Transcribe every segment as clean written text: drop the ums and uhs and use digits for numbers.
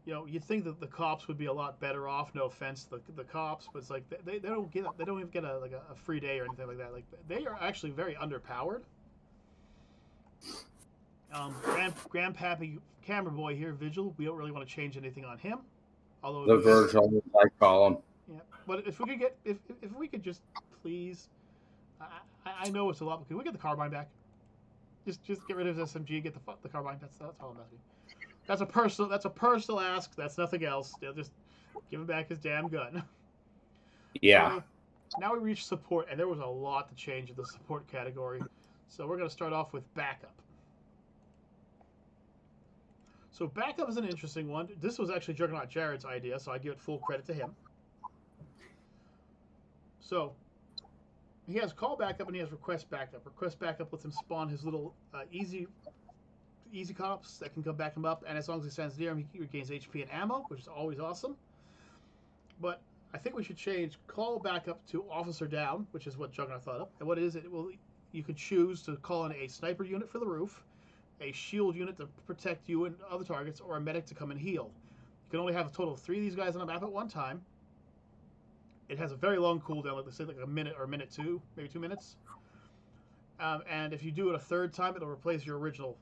you'd think that the cops would be a lot better off. No offense to the cops, but it's like they don't even get a free day or anything like that. Like they are actually very underpowered. Grandpappy Camera Boy here, Vigil. We don't really want to change anything on him, although it'd The be good. Virgil, I call him. Yeah, but if we could get if we could just please, I know it's a lot, but can we get the carbine back? Just get rid of this SMG, get the carbine. That's all I'm asking. That's a personal ask. That's nothing else. They'll just give him back his damn gun. Yeah. So now we reach support, and there was a lot to change in the support category. So we're going to start off with backup. So backup is an interesting one. This was actually Juggernaut Jared's idea, so I give it full credit to him. So he has call backup and he has request backup. Request backup lets him spawn his little easy cops that can come back him up, and as long as he stands near him, he regains HP and ammo, which is always awesome. But I think we should change call backup to officer down, which is what Juggernaut thought of. And what it is, you could choose to call in a sniper unit for the roof, a shield unit to protect you and other targets, or a medic to come and heal. You can only have a total of 3 of these guys on a map at one time. It has a very long cooldown, like they say, like a minute or a minute 2, maybe 2 minutes. And if you do it a third time, it'll replace your original.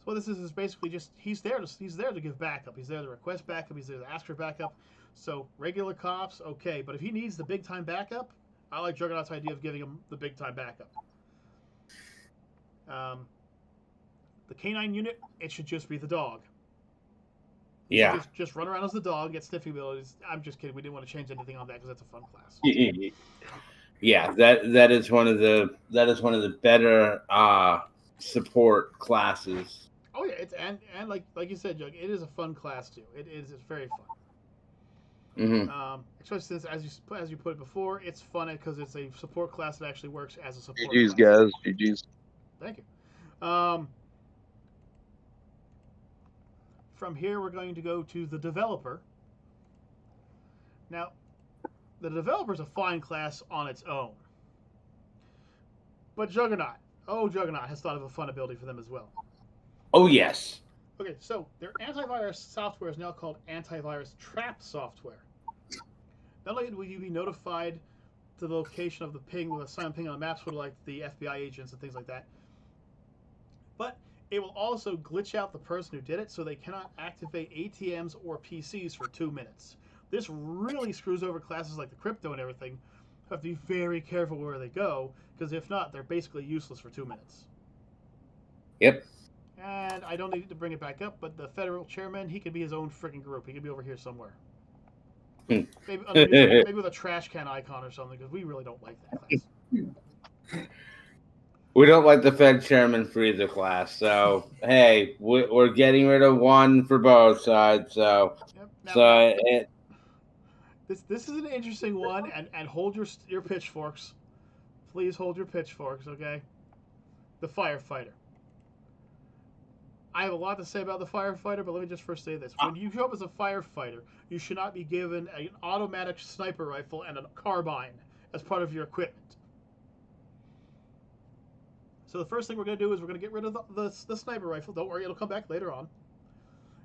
So what this is basically just he's there to give backup. He's there to request backup. He's there to ask for backup. So regular cops, okay, but if he needs the big time backup, I like Juggernaut's idea of giving him the big time backup. Um, the canine unit, it should just be the dog. He should Yeah. just run around as the dog, get sniffing abilities. I'm just kidding. We didn't want to change anything on that because that's a fun class. Yeah, that is one of the better support classes. Oh yeah, and like you said, Jug, it is a fun class too. It's very fun. Mm-hmm. Especially since as you put it before, it's fun because it's a support class that actually works as a support GG's, class. guys. GG's. Thank you. From here, we're going to go to the developer. Now, the developer is a fine class on its own, but Juggernaut has thought of a fun ability for them as well. Oh yes. Okay, so their antivirus software is now called antivirus trap software. Not only will you be notified to the location of the ping with a silent ping on the maps for like the FBI agents and things like that, but it will also glitch out the person who did it so they cannot activate ATMs or PCs for 2 minutes. This really screws over classes like the crypto and everything. You have to be very careful where they go, because if not, they're basically useless for 2 minutes. Yep. And I don't need to bring it back up, but the federal chairman, he could be his own freaking group. He could be over here somewhere. Maybe with a trash can icon or something, because we really don't like that class. We don't like the Fed chairman for either class, so hey, we're getting rid of one for both sides. So, Yep. Now, this is an interesting one, and hold your pitchforks. Please hold your pitchforks, okay? The firefighter. I have a lot to say about the firefighter, but let me just first say this. When you show up as a firefighter, you should not be given an automatic sniper rifle and a carbine as part of your equipment. So the first thing we're going to do is we're going to get rid of the sniper rifle. Don't worry, it'll come back later on.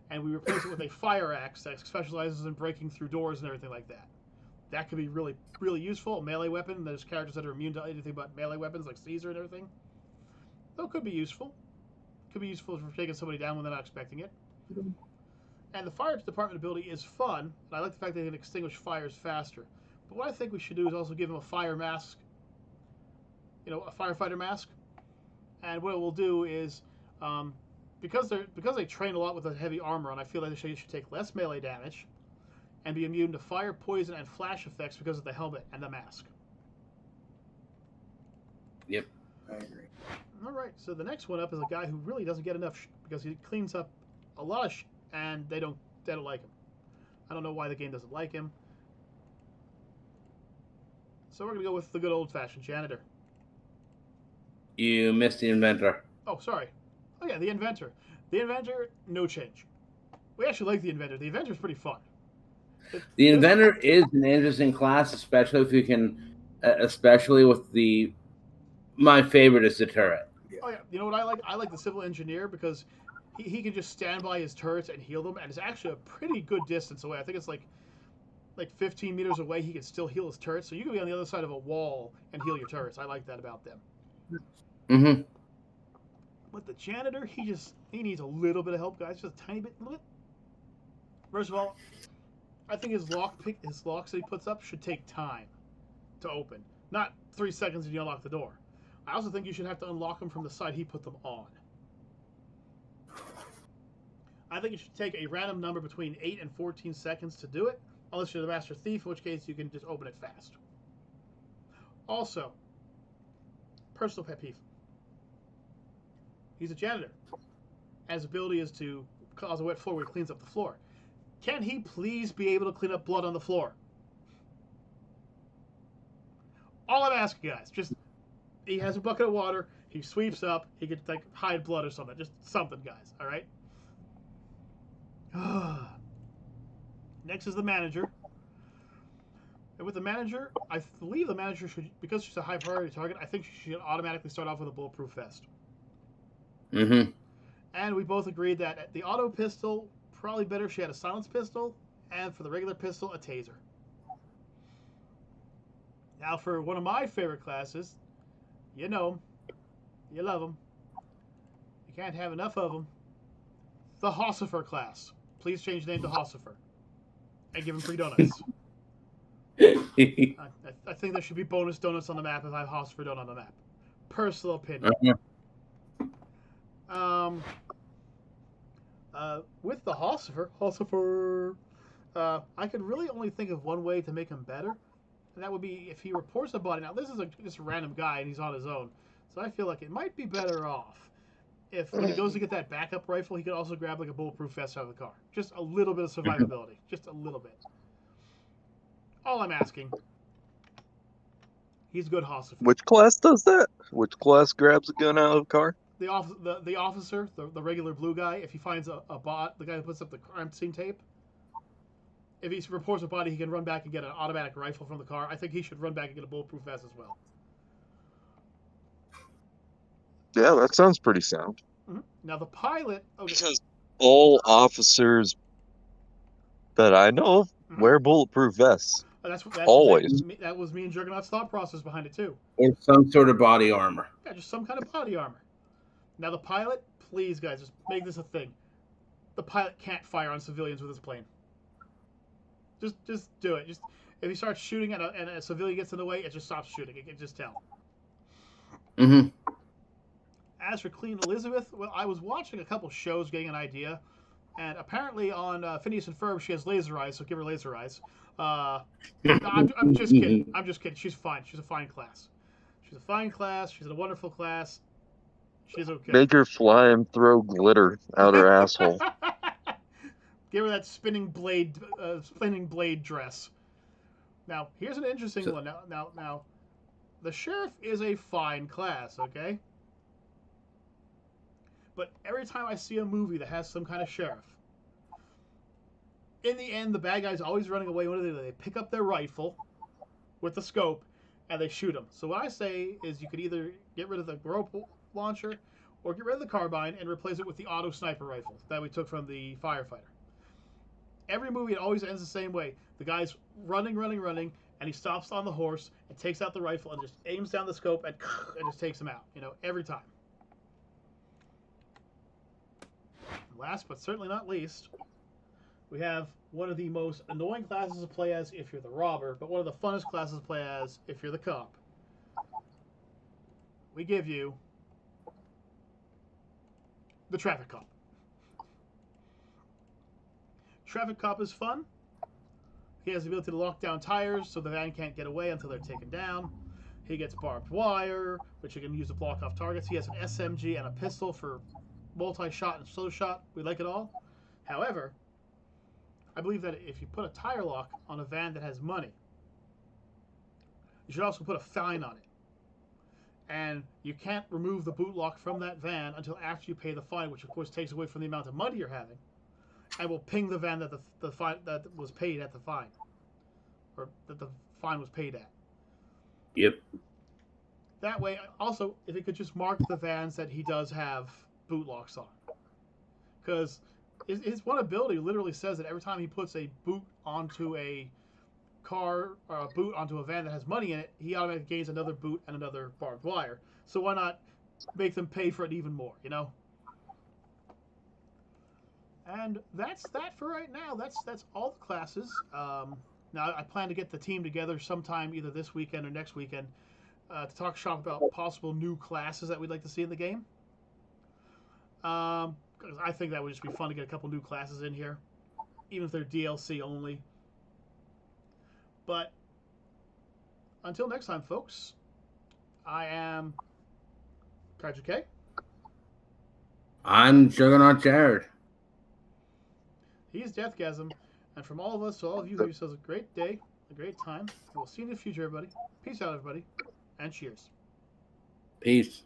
And we replace it with a fire axe that specializes in breaking through doors and everything like that. That could be really, really useful. A melee weapon. There's characters that are immune to anything but melee weapons, like Caesar and everything. Though it could be useful. Could be useful for taking somebody down when they're not expecting it. And the fire department ability is fun, and I like the fact that they can extinguish fires faster. But what I think we should do is also give them a fire mask. A firefighter mask. And what it will do is, because they train a lot with the heavy armor on, I feel like they should take less melee damage, and be immune to fire, poison, and flash effects because of the helmet and the mask. Yep. I agree. All right, so the next one up is a guy who really doesn't get enough because he cleans up a lot of and they don't like him. I don't know why the game doesn't like him. So we're gonna go with the good old-fashioned janitor. You missed the inventor. Oh, sorry. Oh yeah, the inventor. The inventor, no change. We actually like the inventor. The inventor's pretty fun. The inventor is an interesting class, especially if you can, especially with my favorite is the turret. Oh yeah, you know what I like? I like the civil engineer because he can just stand by his turrets and heal them, and it's actually a pretty good distance away. I think it's like 15 meters away. He can still heal his turrets, so you can be on the other side of a wall and heal your turrets. I like that about them. Mm-hmm. But the janitor, he needs a little bit of help, guys, just a tiny bit, little bit. First of all, I think his locks that he puts up should take time to open, not 3 seconds and you unlock the door. I also think you should have to unlock them from the side he put them on. I think it should take a random number between 8 and 14 seconds to do it, unless you're the master thief, in which case you can just open it fast. Also, personal pet peeve. He's a janitor. And his ability is to cause a wet floor where he cleans up the floor. Can he please be able to clean up blood on the floor? All I'm asking, guys, just he has a bucket of water, he sweeps up, he could like hide blood or something. Just something, guys, alright? Next is the manager. And with the manager, I believe the manager should, because she's a high priority target, I think she should automatically start off with a bulletproof vest. Mm-hmm. And we both agreed that the auto pistol, probably better if she had a silenced pistol, and for the regular pistol, a taser. Now for one of my favorite classes, you know them, you love them, you can't have enough of them, the Hossifer class. Please change the name to Hossifer. And give him free donuts. I think there should be bonus donuts on the map if I have Hossifer donut on the map. Personal opinion. With the Hossifer, I could really only think of one way to make him better, and that would be if he reports a body. Now, this is just a random guy, and he's on his own, so I feel like it might be better off if when he goes to get that backup rifle, he could also grab like a bulletproof vest out of the car. Just a little bit of survivability. Just a little bit. All I'm asking. He's good Hossifer. Which class does that? Which class grabs a gun out of the car? The officer, the regular blue guy, if he finds a bot, the guy who puts up the crime scene tape, if he reports a body, he can run back and get an automatic rifle from the car. I think he should run back and get a bulletproof vest as well. Yeah, that sounds pretty sound. Mm-hmm. Now the pilot, because all officers that I know of wear bulletproof vests. Always. That was me and Juggernaut's thought process behind it too. Or some sort of body armor. Yeah, just some kind of body armor. Now the pilot, please guys, just make this a thing. The pilot can't fire on civilians with his plane. Just do it. Just if he starts shooting and a civilian gets in the way, it just stops shooting. It can just tell. Mm-hmm. As for Queen Elizabeth, well, I was watching a couple shows getting an idea, and apparently on Phineas and Ferb she has laser eyes, so give her laser eyes. No, I'm just kidding. I'm just kidding. She's fine. She's a fine class. She's a fine class. She's in a wonderful class. She's okay. Make her fly and throw glitter out her asshole. Give her that spinning blade dress. Now, here's an interesting one. Now, the sheriff is a fine class, okay? But every time I see a movie that has some kind of sheriff, in the end, the bad guy's always running away. What do? They pick up their rifle with the scope and they shoot him. So what I say is you could either get rid of the rope launcher or get rid of the carbine and replace it with the auto sniper rifle that we took from the firefighter. Every movie, it always ends the same way. The guy's running, and he stops on the horse and takes out the rifle and just aims down the scope and just takes him out. You know, every time. Last but certainly not least, we have one of the most annoying classes to play as if you're the robber, but one of the funnest classes to play as if you're the cop. We give you the traffic cop. Traffic cop is fun. He has the ability to lock down tires so the van can't get away until they're taken down. He gets barbed wire, which he can use to block off targets. He has an SMG and a pistol for multi-shot and slow shot. We like it all. However, I believe that if you put a tire lock on a van that has money, you should also put a fine on it. And you can't remove the boot lock from that van until after you pay the fine, which of course takes away from the amount of money you're having, and will ping the van that the fine that was paid at the fine, or that the fine was paid at. Yep. That way, also, if it could just mark the vans that he does have boot locks on. because his one ability literally says that every time he puts a boot onto a car or a boot onto a van that has money in it, he automatically gains another boot and another barbed wire. So why not make them pay for it even more, you know? And that's that for right now. That's all the classes. Now I plan to get the team together sometime either this weekend or next weekend to talk shop about possible new classes that we'd like to see in the game. 'Cause I think that would just be fun to get a couple new classes in here, even if they're DLC only. But until next time, folks, I am Kaiju K. I'm Juggernaut Jared. He's Deathgasm. And from all of us to all of you, have yourselves a great day, a great time. We'll see you in the future, everybody. Peace out, everybody. And cheers. Peace.